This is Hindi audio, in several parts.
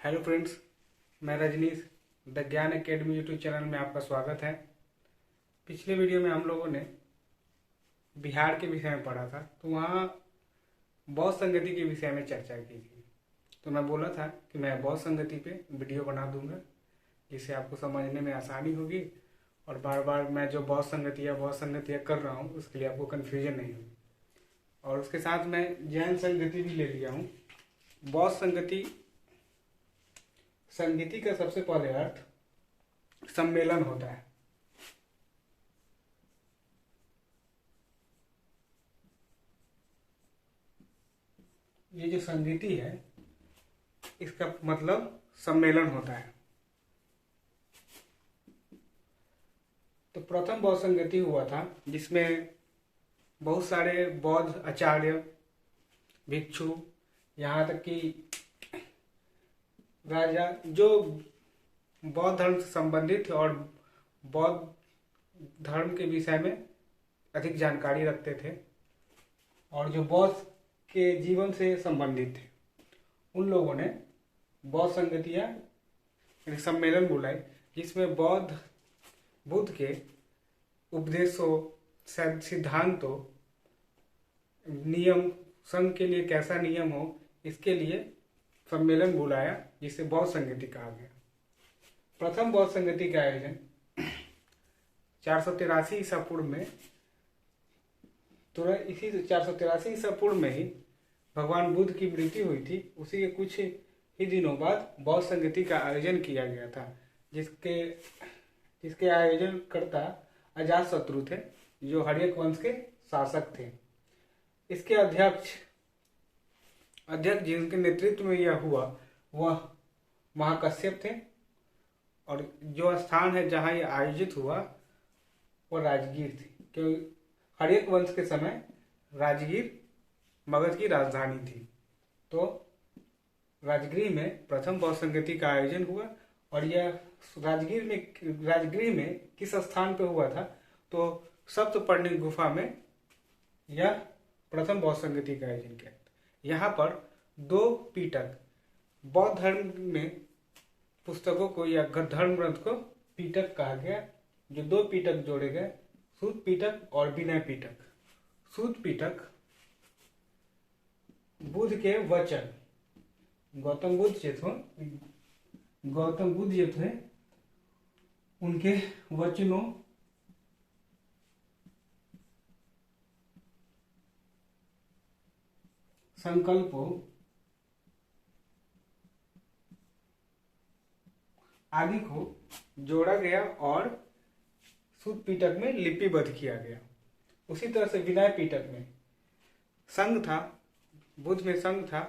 हेलो फ्रेंड्स, मैं रजनीश द ज्ञान एकेडमी यूट्यूब चैनल में आपका स्वागत है। पिछले वीडियो में हम लोगों ने बिहार के विषय में पढ़ा था, तो वहाँ बौद्ध संगति के विषय में चर्चा की थी। तो मैं बोला था कि मैं बौद्ध संगति पे वीडियो बना दूंगा, जिससे आपको समझने में आसानी होगी और बार बार मैं जो बौद्ध संगतियाँ कर रहा हूँ उसके लिए आपको कन्फ्यूजन नहीं होगी। और उसके साथ मैं जैन संगति भी ले लिया हूँ। बौद्ध संगति का सबसे पहले अर्थ सम्मेलन होता है। ये जो संगति है इसका मतलब सम्मेलन होता है। तो प्रथम बौद्ध संगति हुआ था जिसमें बहुत सारे बौद्ध आचार्य, भिक्षु, यहाँ तक कि राजा जो बौद्ध धर्म से संबंधित थे और बौद्ध धर्म के विषय में अधिक जानकारी रखते थे और जो बौद्ध के जीवन से संबंधित थे, उन लोगों ने बौद्ध संगतियाँ सम्मेलन बुलाए, जिसमें बुद्ध के उपदेशों, सिद्धांतों, नियम, संघ के लिए कैसा नियम हो, इसके लिए सम्मेलन बुलाया, जिसे बौद्ध संगति कहा गया। प्रथम बौद्ध संगति का आयोजन 483 ईसा पूर्व में, तुरंत इसी 483 ईसा पूर्व में ही भगवान बुद्ध की मृत्यु हुई थी। उसी के कुछ ही दिनों बाद बौद्ध संगति का आयोजन किया गया था, जिसके आयोजनकर्ता अजातशत्रु थे, जो हर्यक वंश के शासक थे। इसके अध्यक्ष जिनके नेतृत्व में यह हुआ वह महाकश्यप थे और जो स्थान है जहाँ यह आयोजित हुआ वह राजगीर थी, क्योंकि हर्यक वंश के समय राजगीर मगध की राजधानी थी। तो राजगीर में प्रथम बौद्ध संगति का आयोजन हुआ और यह राजगीर में किस स्थान पे हुआ था, तो सप्तपर्णी गुफा में यह प्रथम बौद्ध संगति का आयोजन किया। यहाँ पर दो पीटक, बौद्ध धर्म में पुस्तकों को या धर्म ग्रंथ को पीटक कहा गया। जो दो पीटक जोड़े गए, सूत पीटक और विनय पीटक। सूत पीटक बुद्ध के वचन, गौतम बुद्ध जो थे उनके वचनों, संकल्पों आदि को जोड़ा गया और सूत पीटक में लिपिबद्ध किया गया। उसी तरह से विनय पीटक में संघ था, बुद्ध में संघ था,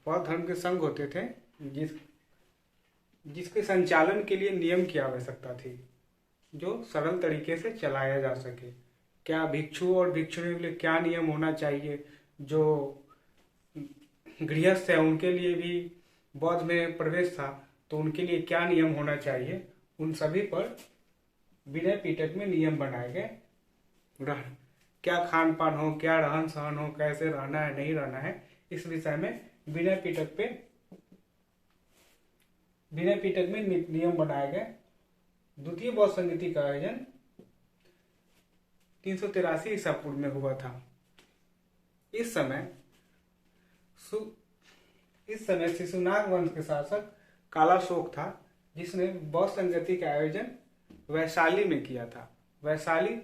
बौद्ध धर्म के संघ होते थे जिसके संचालन के लिए नियम की आवश्यकता थी, जो सरल तरीके से चलाया जा सके। क्या भिक्षु और भिक्षुणी के लिए क्या नियम होना चाहिए, जो गृहस्थ है उनके लिए भी बौद्ध में प्रवेश था तो उनके लिए क्या नियम होना चाहिए, उन सभी पर विनय पीटक में नियम बनाए गए। क्या खान पान हो, क्या रहन सहन हो, कैसे रहना है, नहीं रहना है, इस विषय में विनय पीटक में नियम बनाए गए। द्वितीय बौद्ध संगति का आयोजन 383 ईसा पूर्व में हुआ था। इस समय शिशुनाग वंश के शासक कालाशोक था, जिसने बौद्ध संगति का आयोजन वैशाली में किया था। वैशाली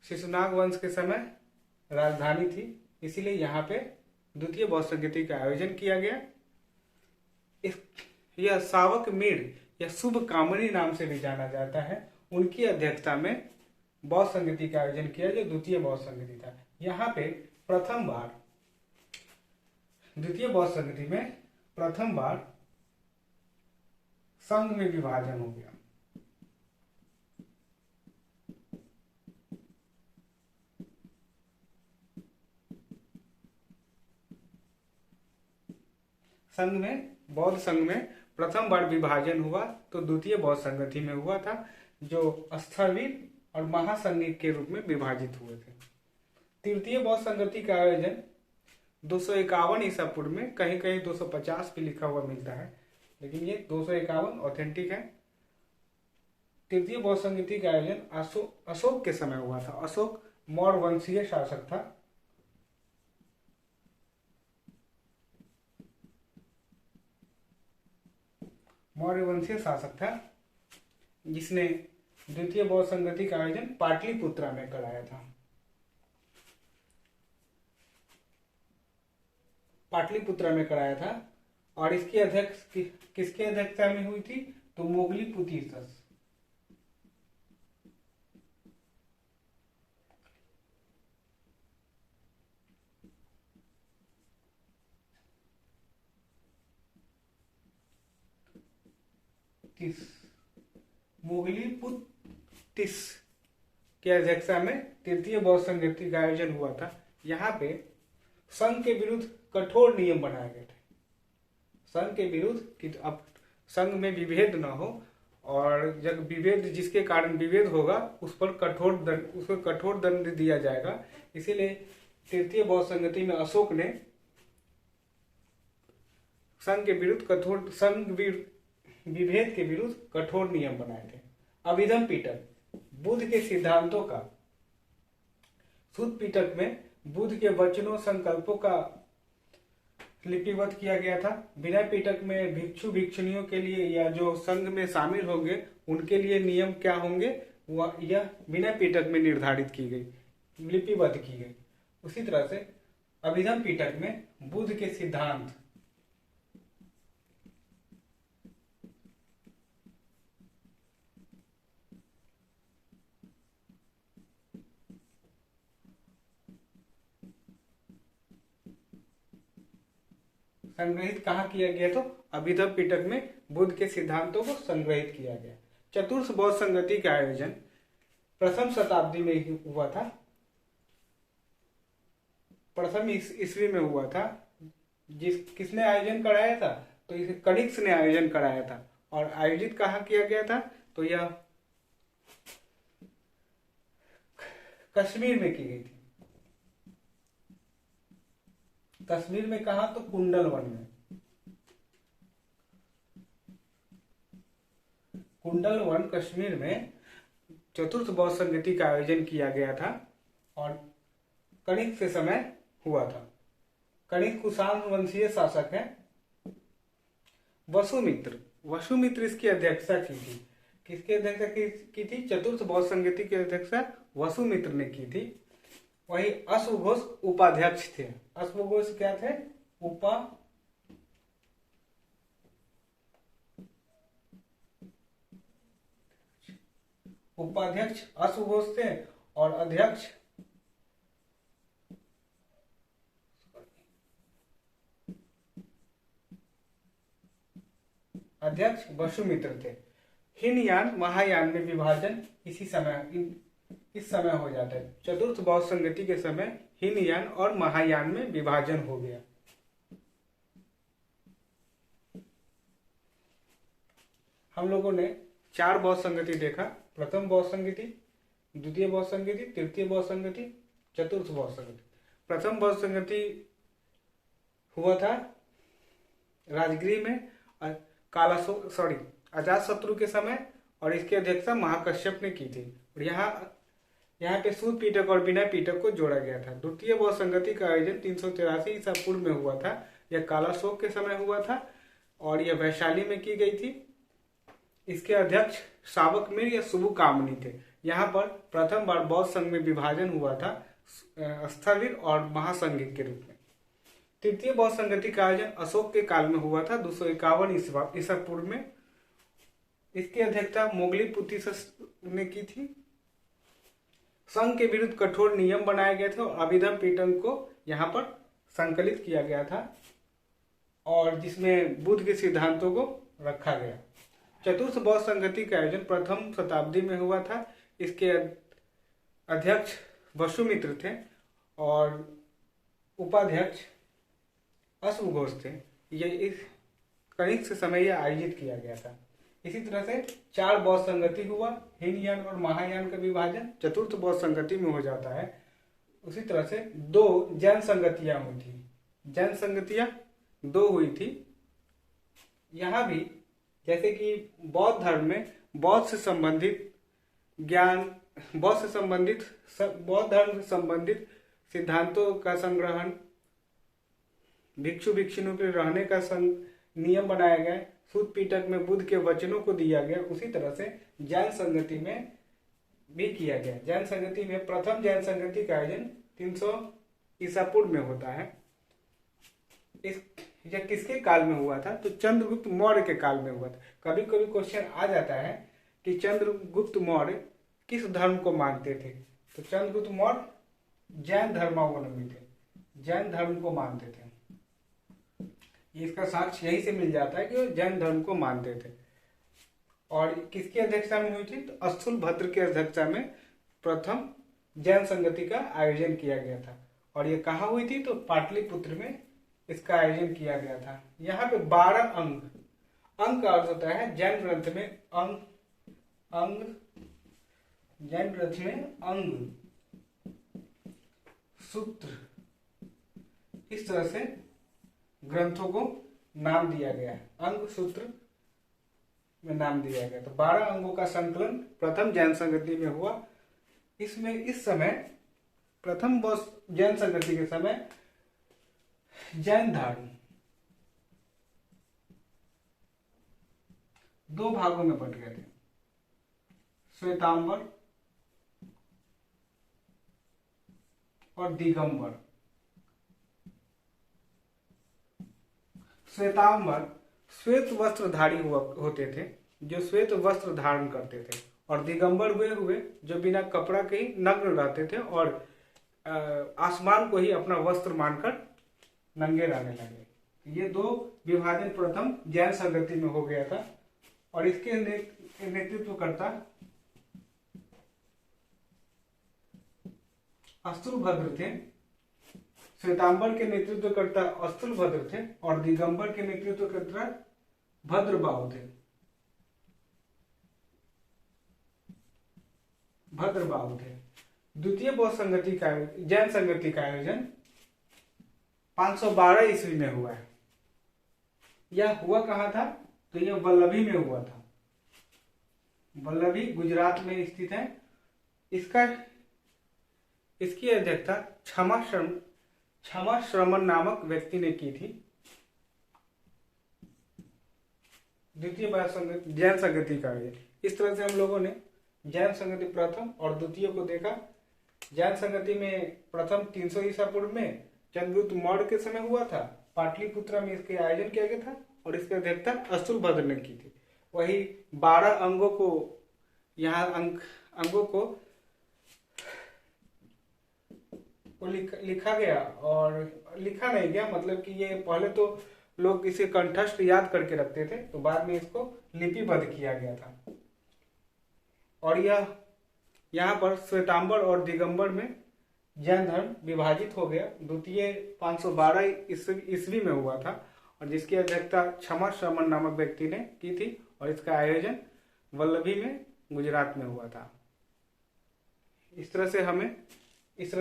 शिशुनाग वंश के समय राजधानी थी, इसीलिए यहाँ पे द्वितीय बौद्ध संगति का आयोजन किया गया। यह सावक मीड़ या शुभ कामनी नाम से भी जाना जाता है, उनकी अध्यक्षता में बौद्ध संगति का आयोजन किया, जो द्वितीय बौद्ध संगति था। यहाँ पे द्वितीय बौद्ध संगति में प्रथम बार संघ में विभाजन हो गया। बौद्ध संघ में प्रथम बार विभाजन हुआ तो द्वितीय बौद्ध संगति में हुआ था, जो स्थविर और महासंघिक के रूप में विभाजित हुए थे। तृतीय बौद्ध संगति का आयोजन 251 ईसा पूर्व में, कहीं कहीं 250 भी लिखा हुआ मिलता है, लेकिन ये 251 ऑथेंटिक है। तृतीय बौद्ध संगीति का आयोजन अशोक के समय हुआ था। अशोक मौर्य वंशीय शासक था। मौर्य वंशीय शासक था जिसने द्वितीय बौद्ध संगति का आयोजन पाटलिपुत्रा में कराया था। पाटलिपुत्रा में कराया था और इसकी अध्यक्ष किसके अध्यक्षता में हुई थी? तो मोगली पुतीसस। मोगली पुतिस के अध्यक्षता में तृतीय बौद्ध संगति का आयोजन हुआ था। यहाँ पे संघ के विरुद्ध कठोर नियम बनाए गए थे। संघ के विरुद्ध कि अब संघ में विभेद न हो, और जब विभेद जिसके कारण विभेद होगा उस पर उसको कठोर दंड दिया जाएगा। इसीलिए तृतीय बौद्ध संगति में अशोक ने संघ के विरुद्ध विभेद के विरुद्ध कठोर नियम बनाए थे। अभिधम पिटक बुद्ध के सिद्धांतों का, सुत्त पिटक में बुद्ध के वचनों संकल्पों का लिपिबद्ध किया गया था। विनय पिटक में भिक्षु भिक्षुणियों के लिए या जो संघ में शामिल होंगे उनके लिए नियम क्या होंगे वह यह विनय पिटक में निर्धारित की गई, लिपिबद्ध की गई। उसी तरह से अभिधम पिटक में बुद्ध के सिद्धांत, संग्रहित कहाँ किया गया? तो अभिधम पिटक में बुद्ध के सिद्धांतों को संग्रहित किया गया। चतुर्थ बौद्ध संगति का आयोजन प्रथम शताब्दी में हुआ था। प्रथम ईस्वी में हुआ था। किसने आयोजन कराया था? तो इसे कनिष्क ने आयोजन कराया था। और आयोजित कहाँ किया गया था? तो यह कश्मीर में की गई थी। कश्मीर में कहा? तो कुंडल वन में। कुंडल वन कश्मीर में चतुर्थ बौद्ध संगति का आयोजन किया गया था और कनिष्क के समय हुआ था। कनिष्क कुषाण वंशीय शासक है। वसुमित्र इसकी अध्यक्षता की थी। किसकी अध्यक्षता की थी? चतुर्थ बौद्ध संगति की अध्यक्षता वसुमित्र ने की थी। वही अश्वघोष उपाध्यक्ष थे। अश्वघोष क्या थे? उपाध्यक्ष अश्वघोष थे और अध्यक्ष वसुमित्र थे। हीनयान महायान में विभाजन इस समय हो जाता है। चतुर्थ बौद्ध संगति के समय हीनयान और महायान में विभाजन हो गया। हम लोगों ने 4 बौद्ध संगति देखा। प्रथम बौद्ध संगति, द्वितीय बौद्ध संगति, तृतीय बौद्ध संगति, चतुर्थ बौद्ध संगति। प्रथम बौद्ध संगति हुआ था राजगृह में अजातशत्रु के समय और इसकी अध्यक्षता महाकश्यप ने की थी। और यहाँ पे सूत पीटक और विनय पीटक को जोड़ा गया था। द्वितीय बौद्ध संगति का आयोजन 383 ईसा पूर्व में हुआ था। यह कालाशोक के समय हुआ था और यह वैशाली में की गई थी। इसके अध्यक्ष सावकमिर या सुबुकामनी थे। यहाँ पर प्रथम बार बौद्ध संघ में विभाजन हुआ था स्थविर और महासंघिक के रूप में। तृतीय बौद्ध संगति का आयोजन अशोक के काल में हुआ था 251 ईसा पूर्व में। इसकी अध्यक्षता मोगली पुतीसस ने की थी। संघ के विरुद्ध कठोर नियम बनाए गए थे और अभिधम पिटक को यहाँ पर संकलित किया गया था और जिसमें बुद्ध के सिद्धांतों को रखा गया। चतुर्थ बौद्ध संगति का आयोजन प्रथम शताब्दी में हुआ था। इसके अध्यक्ष वसुमित्र थे और उपाध्यक्ष अश्वघोष थे। ये इस कनिष्क समय यह आयोजित किया गया था। इसी तरह से 4 बौद्ध संगति हुआ। हीनयान और महायान का विभाजन चतुर्थ बौद्ध संगति में हो जाता है। उसी तरह से 2 जैन संगतियां हुई थी। जैन संगतियां 2 हुई थी। यहाँ भी जैसे कि बौद्ध धर्म में बौद्ध से संबंधित ज्ञान, बौद्ध धर्म से संबंधित सिद्धांतों का संग्रहण, भिक्षु भिक्षुणियों के रहने का नियम बनाया गया, सूत पीटक में बुद्ध के वचनों को दिया गया। उसी तरह से जैन संगति में भी किया गया। जैन संगति में प्रथम जैन संगति का आयोजन 300 ईसा पूर्व में होता है। यह किसके काल में हुआ था? तो चंद्रगुप्त मौर्य के काल में हुआ था। कभी कभी क्वेश्चन आ जाता है कि चंद्रगुप्त मौर्य किस धर्म को मानते थे? तो चंद्रगुप्त मौर्य जैन धर्मावलंबी थे, जैन धर्म को मानते थे। इसका साक्ष्य यही से मिल जाता है कि वो जैन धर्म को मानते थे। और किसकी अध्यक्षता में हुई थी? तो अस्थूलभद्र की अध्यक्षता में प्रथम जैन संगति का आयोजन किया गया था। और ये कहाँ हुई थी? तो पाटलिपुत्र में इसका आयोजन किया गया था। यहाँ पे 12 अंग, अंग का अर्थ होता है जैन ग्रंथ में अंग, जैन ग्रंथ में अंग, सूत्र, इस तरह से ग्रंथों को नाम दिया गया है, अंग सूत्र में नाम दिया गया। तो 12 अंगों का संकलन प्रथम जैन संगति में हुआ। इसमें इस समय प्रथम जैन संगति के समय जैन धर्म 2 भागों में बंट गए थे, श्वेतांबर और दिगंबर। श्वेतांबर श्वेत वस्त्रधारी होते थे, जो श्वेत वस्त्र धारण करते थे, और दिगंबर वे हुए जो बिना कपड़ा के ही नग्न रहते थे और आसमान को ही अपना वस्त्र मानकर नंगे रहने लगे। ये 2 विभाजन प्रथम जैन संगति में हो गया था। और इसके नेतृत्वकर्ता अस्थूलभद्र थे। श्वेतांबर के नेतृत्वकर्ता अस्थूलभद्र थे और दिगंबर के नेतृत्वकर्ता भद्रबाहु थे। द्वितीय बौद्ध संगति का जैन संगति का आयोजन 512 ईस्वी में हुआ है। यह हुआ कहाँ था? तो यह वल्लभी में हुआ था। वल्लभी गुजरात में स्थित है। इसकी अध्यक्षता क्षमा श्रमण नामक व्यक्ति ने की थी। द्वितीय जैन संगति का आयोजन। इस तरह से हम लोगों ने जैन संगति प्रथम और द्वितीय को देखा। जैन संगति में प्रथम 300 ईसा पूर्व में चंद्रगुप्त मौर्य के समय हुआ था। पाटलिपुत्र में इसके आयोजन किया गया था और इसकी अध्यक्षता अस्थूलभद्र ने की थी। वही 12 अंगों को यहाँ अंगों को लिखा गया, और लिखा नहीं गया मतलब कि ये पहले तो लोग इसे कंठस्थ याद करके रखते थे, तो बाद में इसको लिपिबद्ध किया गया था। और यह यहाँ पर श्वेतांबर और दिगंबर में जैन धर्म विभाजित हो गया। द्वितीय 512 ईस्वी में हुआ था और जिसकी अध्यक्षता क्षमा श्रमण नामक व्यक्ति ने की थी और इसका आयोजन वल्लभी में गुजरात में हुआ था। इस तरह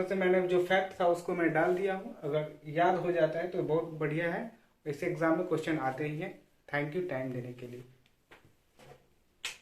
से मैंने जो फैक्ट था उसको मैं डाल दिया हूँ। अगर याद हो जाता है तो बहुत बढ़िया है। ऐसे एग्जाम में क्वेश्चन आते ही हैं। थैंक यू टाइम देने के लिए।